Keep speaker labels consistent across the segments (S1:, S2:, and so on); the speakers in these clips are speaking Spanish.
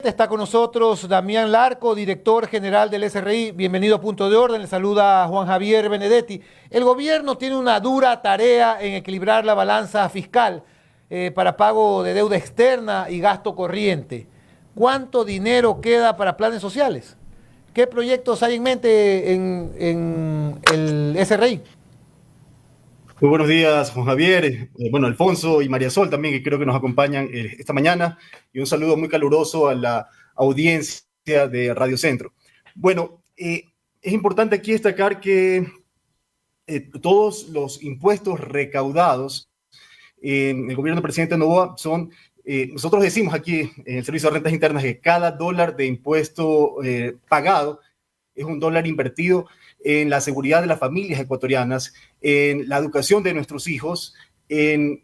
S1: Está con nosotros Damián Larco, director general del SRI. Bienvenido a Punto de Orden. Le saluda Juan Javier Benedetti. El gobierno tiene una dura tarea en equilibrar la balanza fiscal para pago de deuda externa y gasto corriente. ¿Cuánto dinero queda para planes sociales? ¿Qué proyectos hay en mente en el SRI?
S2: Muy buenos días, Juan Javier, Alfonso y María Sol también, que creo que nos acompañan esta mañana, y un saludo muy caluroso a la audiencia de Radio Centro. Es importante aquí destacar que todos los impuestos recaudados en el gobierno del presidente Noboa son, nosotros decimos aquí en el Servicio de Rentas Internas que cada dólar de impuesto pagado es un dólar invertido en la seguridad de las familias ecuatorianas, en la educación de nuestros hijos, en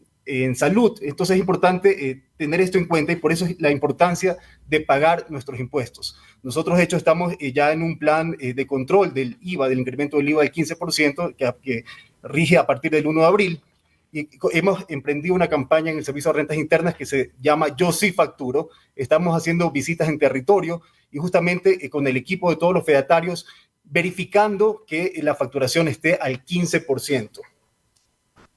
S2: salud. Entonces es importante tener esto en cuenta, y por eso es la importancia de pagar nuestros impuestos. Nosotros, de hecho, estamos ya en un plan de control del IVA, del incremento del IVA del 15%, que rige a partir del 1 de abril. Y hemos emprendido una campaña en el Servicio de Rentas Internas que se llama Yo Sí Facturo. Estamos haciendo visitas en territorio y justamente con el equipo de todos los fedatarios verificando que la facturación esté al 15%.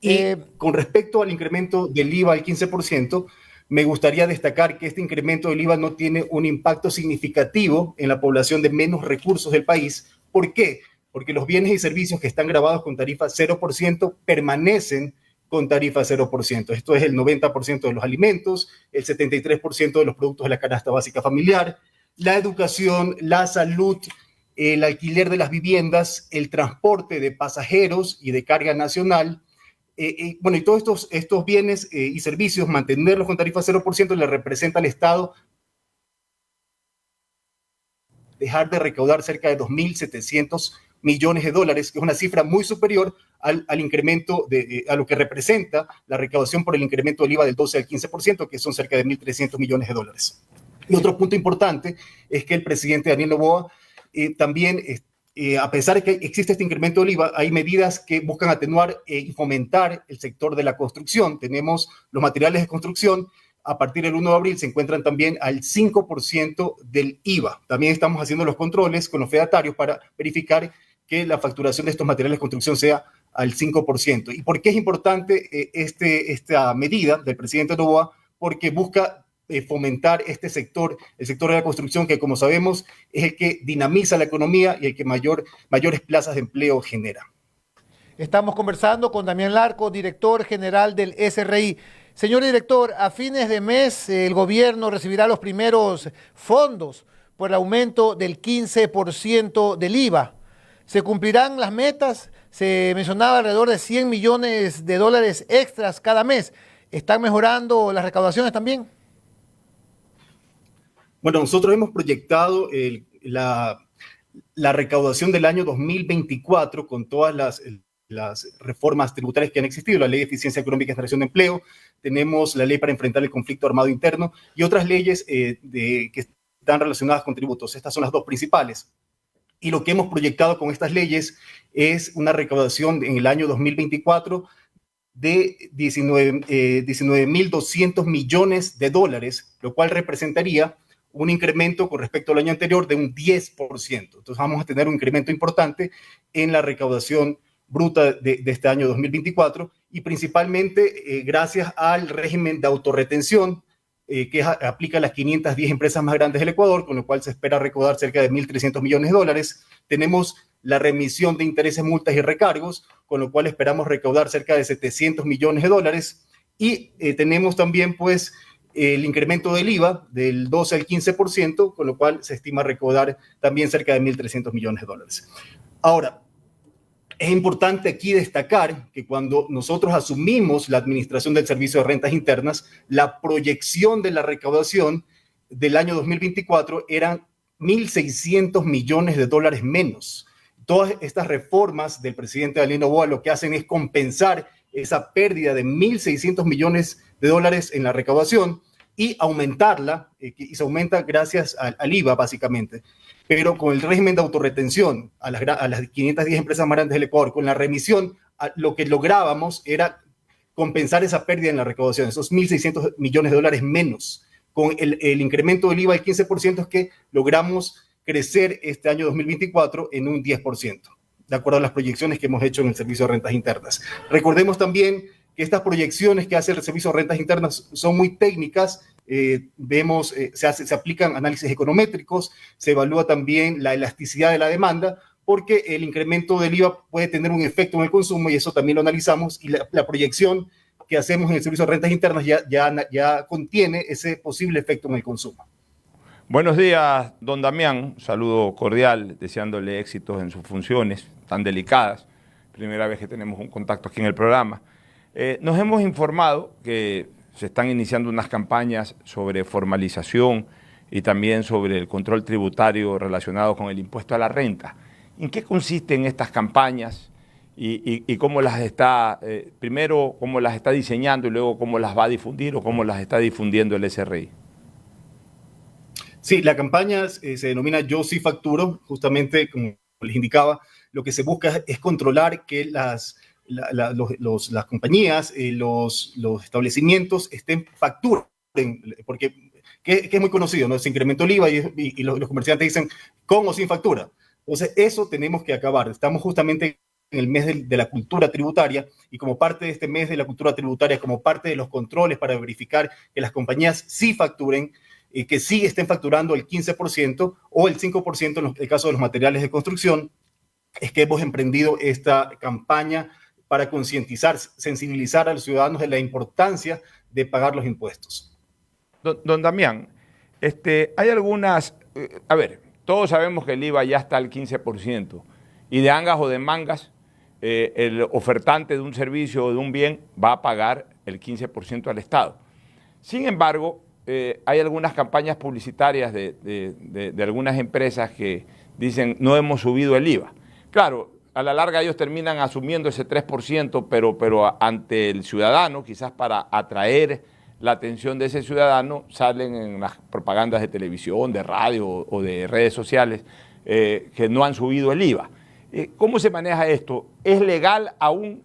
S2: Y con respecto al incremento del IVA al 15%, me gustaría destacar que este incremento del IVA no tiene un impacto significativo en la población de menos recursos del país. ¿Por qué? Porque los bienes y servicios que están grabados con tarifa 0% permanecen con tarifa 0%. Esto es el 90% de los alimentos, el 73% de los productos de la canasta básica familiar, la educación, la salud, el alquiler de las viviendas, el transporte de pasajeros y de carga nacional. Y todos estos bienes y servicios, mantenerlos con tarifa 0% le representa al Estado dejar de recaudar cerca de 2.700 millones de dólares, que es una cifra muy superior al incremento a lo que representa la recaudación por el incremento del IVA del 12 al 15%, que son cerca de 1.300 millones de dólares. Y otro punto importante es que el presidente Daniel Noboa también, a pesar de que existe este incremento del IVA, hay medidas que buscan atenuar y fomentar el sector de la construcción. Tenemos los materiales de construcción, a partir del 1 de abril se encuentran también al 5% del IVA. También estamos haciendo los controles con los fedatarios para verificar que la facturación de estos materiales de construcción sea al 5%. ¿Y por qué es importante esta medida del presidente Noboa? Porque busca fomentar este sector, el sector de la construcción, que como sabemos es el que dinamiza la economía y el que mayores plazas de empleo genera.
S1: Estamos conversando con Damián Larco, director general del SRI. Señor director, a fines de mes el gobierno recibirá los primeros fondos por el aumento del 15% del IVA. ¿Se cumplirán las metas? Se mencionaba alrededor de 100 millones de dólares extras cada mes. ¿Están mejorando las recaudaciones también?
S2: Bueno, nosotros hemos proyectado la recaudación del año 2024 con todas las reformas tributarias que han existido, la Ley de Eficiencia Económica y Generación de Empleo, tenemos la Ley para enfrentar el conflicto armado interno y otras leyes que están relacionadas con tributos. Estas son las dos principales. Y lo que hemos proyectado con estas leyes es una recaudación en el año 2024 de 19.200 millones de dólares, lo cual representaría un incremento con respecto al año anterior de un 10%. Entonces vamos a tener un incremento importante en la recaudación bruta de este año 2024 y principalmente gracias al régimen de autorretención que aplica a las 510 empresas más grandes del Ecuador, con lo cual se espera recaudar cerca de 1.300 millones de dólares. Tenemos la remisión de intereses, multas y recargos, con lo cual esperamos recaudar cerca de 700 millones de dólares. Y tenemos también, pues, el incremento del IVA del 12 al 15%, con lo cual se estima recaudar también cerca de 1.300 millones de dólares. Ahora, es importante aquí destacar que cuando nosotros asumimos la administración del Servicio de Rentas Internas, la proyección de la recaudación del año 2024 eran 1.600 millones de dólares menos. Todas estas reformas del presidente Daniel Noboa lo que hacen es compensar esa pérdida de 1.600 millones de dólares en la recaudación y aumentarla, y se aumenta gracias al IVA básicamente. Pero con el régimen de autorretención a las 510 empresas más grandes del Ecuador, con la remisión, lo que lográbamos era compensar esa pérdida en la recaudación, esos 1.600 millones de dólares menos. con el incremento del IVA del 15% es que logramos crecer este año 2024 en un 10%, de acuerdo a las proyecciones que hemos hecho en el Servicio de Rentas Internas. Recordemos también que estas proyecciones que hace el Servicio de Rentas Internas son muy técnicas. Se aplican análisis econométricos, se evalúa también la elasticidad de la demanda, porque el incremento del IVA puede tener un efecto en el consumo y eso también lo analizamos, y la proyección que hacemos en el Servicio de Rentas Internas ya contiene ese posible efecto en el consumo.
S3: Buenos días, don Damián. Un saludo cordial, deseándole éxitos en sus funciones tan delicadas. Primera vez que tenemos un contacto aquí en el programa. Nos hemos informado que se están iniciando unas campañas sobre formalización y también sobre el control tributario relacionado con el impuesto a la renta. ¿En qué consisten estas campañas y cómo las está, primero, cómo las está diseñando y luego cómo las va a difundir o cómo las está difundiendo el SRI?
S2: Sí, la campaña se denomina Yo Sí Facturo, justamente como les indicaba, lo que se busca es controlar que las compañías, los establecimientos facturen, porque que es muy conocido, ¿no? Se incrementó el IVA y los comerciantes dicen con o sin factura. Entonces, eso tenemos que acabar. Estamos justamente en el mes de la cultura tributaria, y como parte de este mes de la cultura tributaria, como parte de los controles para verificar que las compañías sí facturen, que sí estén facturando el 15% o el 5% en el caso de los materiales de construcción, es que hemos emprendido esta campaña para concientizar, sensibilizar a los ciudadanos de la importancia de pagar los impuestos.
S3: Don Damián, hay algunas, a ver, todos sabemos que el IVA ya está al 15% y de angas o de mangas, el ofertante de un servicio o de un bien va a pagar el 15% al Estado. Sin embargo, hay algunas campañas publicitarias de algunas empresas que dicen no hemos subido el IVA. Claro, a la larga ellos terminan asumiendo ese 3%, pero ante el ciudadano, quizás para atraer la atención de ese ciudadano, salen en las propagandas de televisión, de radio o de redes sociales que no han subido el IVA. ¿Cómo se maneja esto? ¿Es legal aún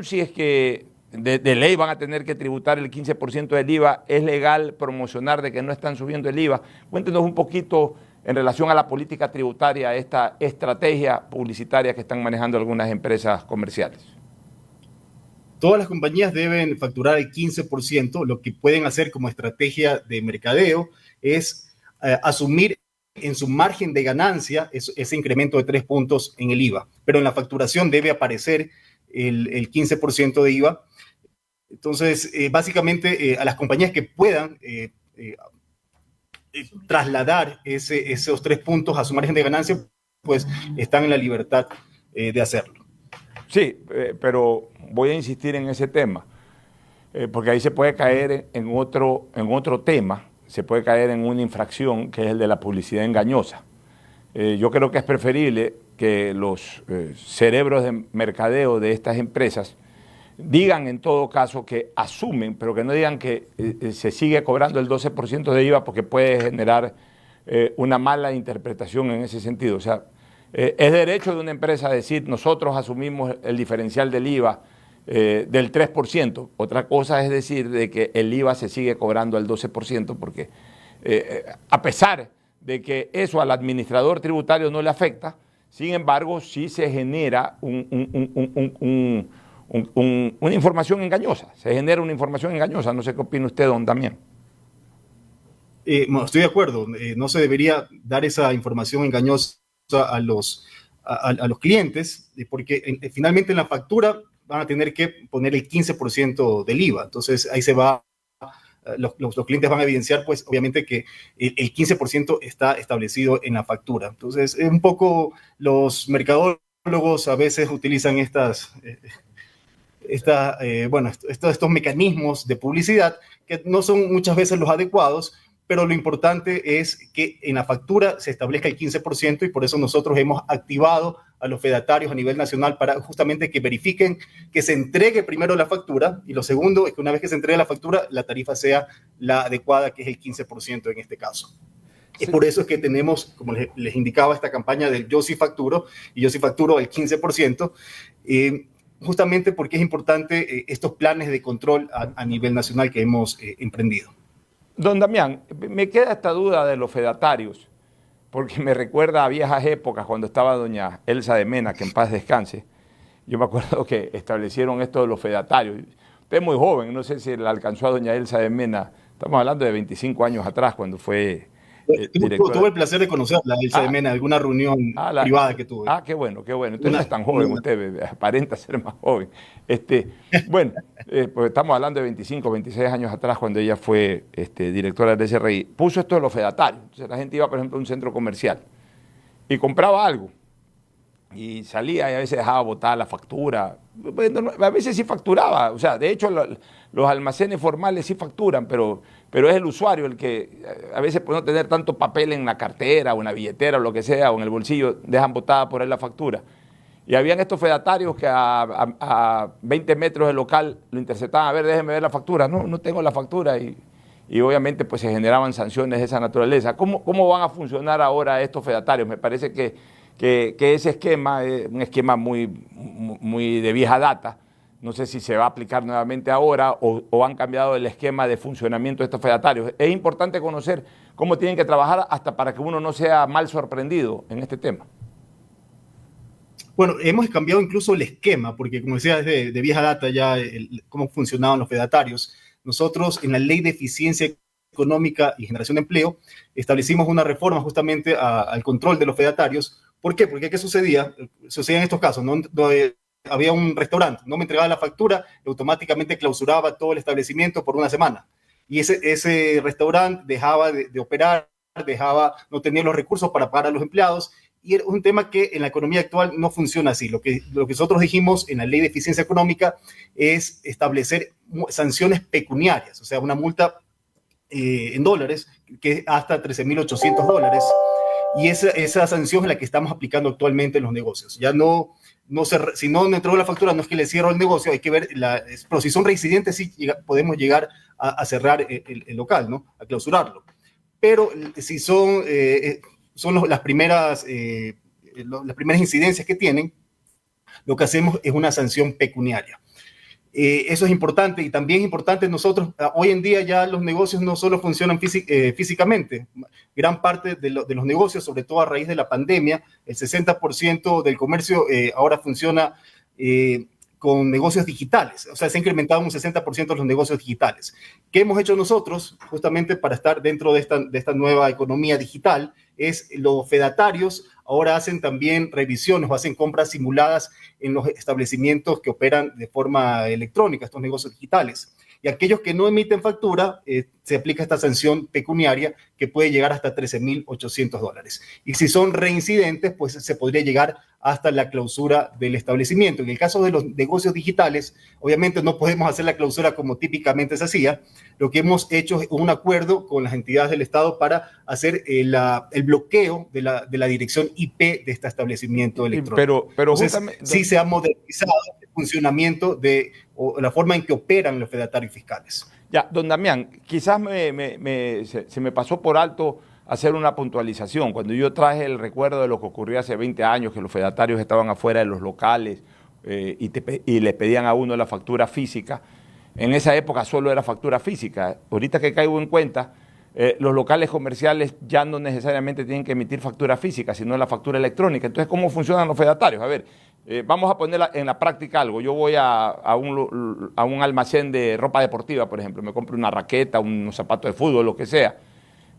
S3: si es que de ley van a tener que tributar el 15% del IVA? ¿Es legal promocionar de que no están subiendo el IVA? Cuéntenos un poquito en relación a la política tributaria, esta estrategia publicitaria que están manejando algunas empresas comerciales.
S2: Todas las compañías deben facturar el 15%. Lo que pueden hacer como estrategia de mercadeo es asumir en su margen de ganancia ese incremento de 3 puntos en el IVA, pero en la facturación debe aparecer el 15% de IVA. Entonces, básicamente, a las compañías que puedan trasladar esos 3 puntos a su margen de ganancia, pues están en la libertad de hacerlo.
S3: Sí, pero voy a insistir en ese tema, porque ahí se puede caer en otro tema, se puede caer en una infracción que es el de la publicidad engañosa. Yo creo que es preferible que los cerebros de mercadeo de estas empresas digan en todo caso que asumen, pero que no digan que se sigue cobrando el 12% de IVA, porque puede generar una mala interpretación en ese sentido. O sea, es derecho de una empresa decir nosotros asumimos el diferencial del IVA del 3%. Otra cosa es decir de que el IVA se sigue cobrando al 12%, porque a pesar de que eso al administrador tributario no le afecta, sin embargo sí se genera una información engañosa, No sé qué opina usted, don Damián.
S2: Estoy de acuerdo, no se debería dar esa información engañosa a los clientes, porque finalmente en la factura van a tener que poner el 15% del IVA. Entonces ahí los clientes van a evidenciar, pues obviamente que el 15% está establecido en la factura. Entonces un poco los mercadólogos a veces utilizan estos mecanismos de publicidad que no son muchas veces los adecuados, pero lo importante es que en la factura se establezca el 15%, y por eso nosotros hemos activado a los fedatarios a nivel nacional para justamente que verifiquen que se entregue primero la factura, y lo segundo es que una vez que se entregue la factura, la tarifa sea la adecuada, que es el 15% en este caso. Sí. Es por eso que tenemos, como les indicaba, esta campaña del Yo Sí Facturo, y Yo Sí Facturo el 15%, justamente porque es importante estos planes de control a nivel nacional que hemos emprendido.
S3: Don Damián, me queda esta duda de los fedatarios, porque me recuerda a viejas épocas cuando estaba doña Elsa de Mena, que en paz descanse. Yo me acuerdo que establecieron esto de los fedatarios. Usted es muy joven, no sé si le alcanzó a doña Elsa de Mena. Estamos hablando de 25 años atrás, cuando fue directora.
S2: Tuve el placer de conocerla, Elsa de Mena, en alguna reunión privada que tuve.
S3: Qué bueno, qué bueno. Entonces no es tan joven usted, aparenta ser más joven. Bueno, pues estamos hablando de 25, 26 años atrás, cuando ella fue directora del SRI. Puso esto de los fedatarios. Entonces la gente iba, por ejemplo, a un centro comercial y compraba algo. Y salía y a veces dejaba botada la factura. A veces sí facturaba. O sea, de hecho, los almacenes formales sí facturan, pero es el usuario el que a veces por no tener tanto papel en la cartera o en la billetera o lo que sea, o en el bolsillo, dejan botada por ahí la factura. Y habían estos fedatarios que a 20 metros del local lo interceptaban. A ver, déjeme ver la factura. No tengo la factura. Y obviamente pues se generaban sanciones de esa naturaleza. ¿Cómo van a funcionar ahora estos fedatarios? Me parece que ese esquema es un esquema muy de vieja data. No sé si se va a aplicar nuevamente ahora o han cambiado el esquema de funcionamiento de estos fedatarios. Es importante conocer cómo tienen que trabajar hasta para que uno no sea mal sorprendido en este tema.
S2: Bueno, hemos cambiado incluso el esquema, porque como decía, es de vieja data ya cómo funcionaban los fedatarios. Nosotros en la Ley de Eficiencia Económica y Generación de Empleo establecimos una reforma justamente al control de los fedatarios. ¿Por qué? Porque ¿qué sucedía? Sucedía en estos casos, ¿no? Había un restaurante, no me entregaba la factura, automáticamente clausuraba todo el establecimiento por una semana. Y ese restaurante dejaba de operar, no tenía los recursos para pagar a los empleados. Y era un tema que en la economía actual no funciona así. Lo que nosotros dijimos en la Ley de Eficiencia Económica es establecer sanciones pecuniarias, o sea, una multa en dólares que es hasta $13,800. Y esa sanción es la que estamos aplicando actualmente en los negocios. Ya si no me entregó la factura, no es que le cierro el negocio, hay que ver, pero si son reincidentes, sí podemos llegar a cerrar el local, ¿no? A clausurarlo. Pero si son las primeras incidencias que tienen, lo que hacemos es una sanción pecuniaria. Eso es importante, y también es importante nosotros, hoy en día ya los negocios no solo funcionan físicamente, gran parte de los negocios, sobre todo a raíz de la pandemia, el 60% del comercio ahora funciona con negocios digitales, o sea, se ha incrementado un 60% los negocios digitales. ¿Qué hemos hecho nosotros justamente para estar dentro de esta nueva economía digital? Es los fedatarios ahora hacen también revisiones o hacen compras simuladas en los establecimientos que operan de forma electrónica, estos negocios digitales. Y aquellos que no emiten factura, se aplica esta sanción pecuniaria que puede llegar hasta $13,800. Y si son reincidentes, pues se podría llegar hasta la clausura del establecimiento. En el caso de los negocios digitales, obviamente no podemos hacer la clausura como típicamente se hacía. Lo que hemos hecho es un acuerdo con las entidades del Estado para hacer el bloqueo de la dirección IP de este establecimiento electrónico.
S3: Pero
S2: entonces, sí se ha modernizado el funcionamiento o la forma en que operan los fedatarios fiscales.
S3: Ya, don Damián, quizás se me pasó por alto hacer una puntualización. Cuando yo traje el recuerdo de lo que ocurrió hace 20 años, que los fedatarios estaban afuera de los locales y le pedían a uno la factura física, en esa época solo era factura física. Ahorita que caigo en cuenta, los locales comerciales ya no necesariamente tienen que emitir factura física, sino la factura electrónica. Entonces, ¿cómo funcionan los fedatarios? A ver, vamos a poner en la práctica algo. Yo voy a un almacén de ropa deportiva, por ejemplo, me compro una raqueta, unos zapatos de fútbol, lo que sea.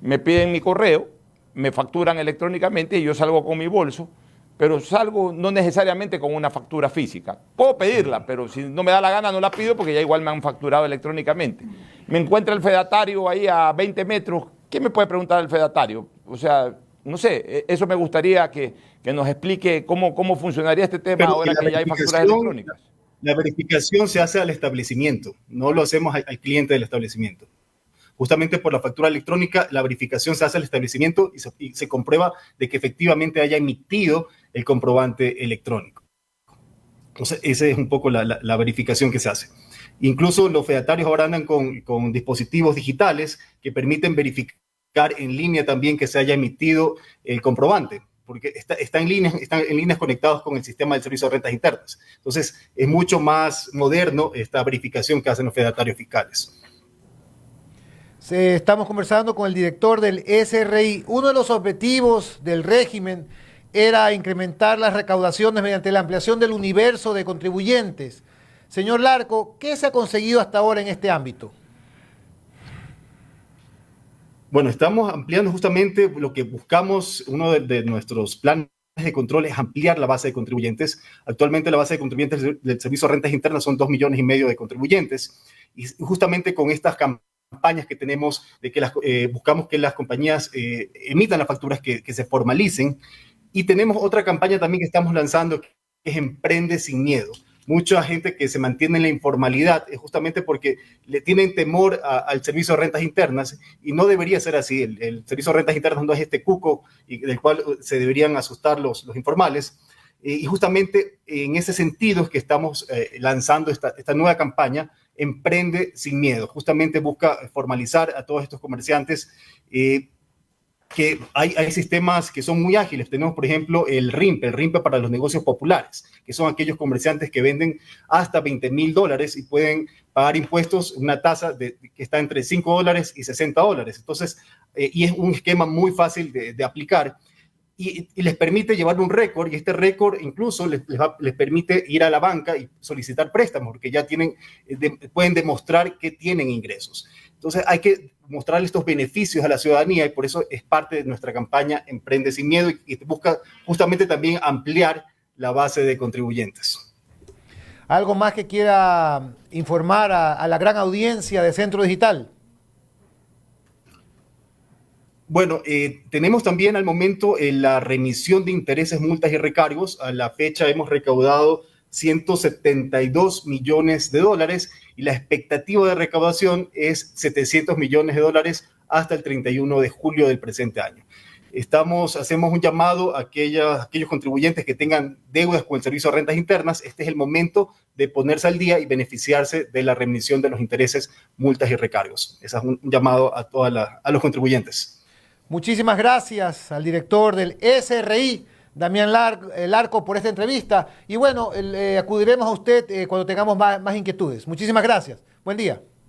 S3: Me piden mi correo, me facturan electrónicamente y yo salgo con mi bolso, pero salgo no necesariamente con una factura física. Puedo pedirla, pero si no me da la gana no la pido porque ya igual me han facturado electrónicamente. Me encuentra el fedatario ahí a 20 metros. ¿Qué me puede preguntar el fedatario? O sea, no sé, eso me gustaría que nos explique cómo funcionaría este tema ahora que ya hay facturas electrónicas.
S2: La verificación se hace al establecimiento, no lo hacemos al cliente del establecimiento. Justamente por la factura electrónica, la verificación se hace al establecimiento y se comprueba de que efectivamente haya emitido el comprobante electrónico. Entonces, esa es un poco la verificación que se hace. Incluso los fedatarios ahora andan con dispositivos digitales que permiten verificar en línea también que se haya emitido el comprobante, porque están en líneas conectados con el sistema del Servicio de Rentas Internas. Entonces, es mucho más moderno esta verificación que hacen los fedatarios fiscales.
S1: Estamos conversando con el director del SRI. Uno de los objetivos del régimen era incrementar las recaudaciones mediante la ampliación del universo de contribuyentes. Señor Larco, ¿qué se ha conseguido hasta ahora en este ámbito?
S2: Bueno, estamos ampliando justamente lo que buscamos. Uno de nuestros planes de control es ampliar la base de contribuyentes. Actualmente la base de contribuyentes del Servicio de Rentas Internas son 2,5 millones de contribuyentes. Y justamente con estas campañas que tenemos de que buscamos que las compañías emitan las facturas que se formalicen. Y tenemos otra campaña también que estamos lanzando, que es Emprende sin Miedo. Mucha gente que se mantiene en la informalidad es justamente porque le tienen temor al Servicio de Rentas Internas, y no debería ser así. El Servicio de Rentas Internas no es este cuco del cual se deberían asustar los informales. Y justamente en ese sentido es que estamos lanzando esta nueva campaña, Emprende sin Miedo. Justamente busca formalizar a todos estos comerciantes, que hay sistemas que son muy ágiles. Tenemos, por ejemplo, el RIMPE para los negocios populares, que son aquellos comerciantes que venden hasta $20,000 y pueden pagar impuestos, una tasa que está entre $5 y $60. Entonces, y es un esquema muy fácil de aplicar. Y les permite llevar un récord, y este récord incluso les permite ir a la banca y solicitar préstamos, porque ya pueden demostrar que tienen ingresos. Entonces hay que mostrarle estos beneficios a la ciudadanía, y por eso es parte de nuestra campaña Emprende sin Miedo, y busca justamente también ampliar la base de contribuyentes.
S1: ¿Algo más que quiera informar a la gran audiencia de Centro Digital?
S2: Bueno, tenemos también al momento la remisión de intereses, multas y recargos. A la fecha hemos recaudado $172 millones, y la expectativa de recaudación es $700 millones hasta el 31 de julio del presente año. Hacemos un llamado a aquellos contribuyentes que tengan deudas con el Servicio de Rentas Internas. Este es el momento de ponerse al día y beneficiarse de la remisión de los intereses, multas y recargos. Ese es un llamado a los contribuyentes.
S1: Muchísimas gracias al director del SRI, Damián Larco, por esta entrevista. Y bueno, acudiremos a usted cuando tengamos más inquietudes. Muchísimas gracias. Buen día.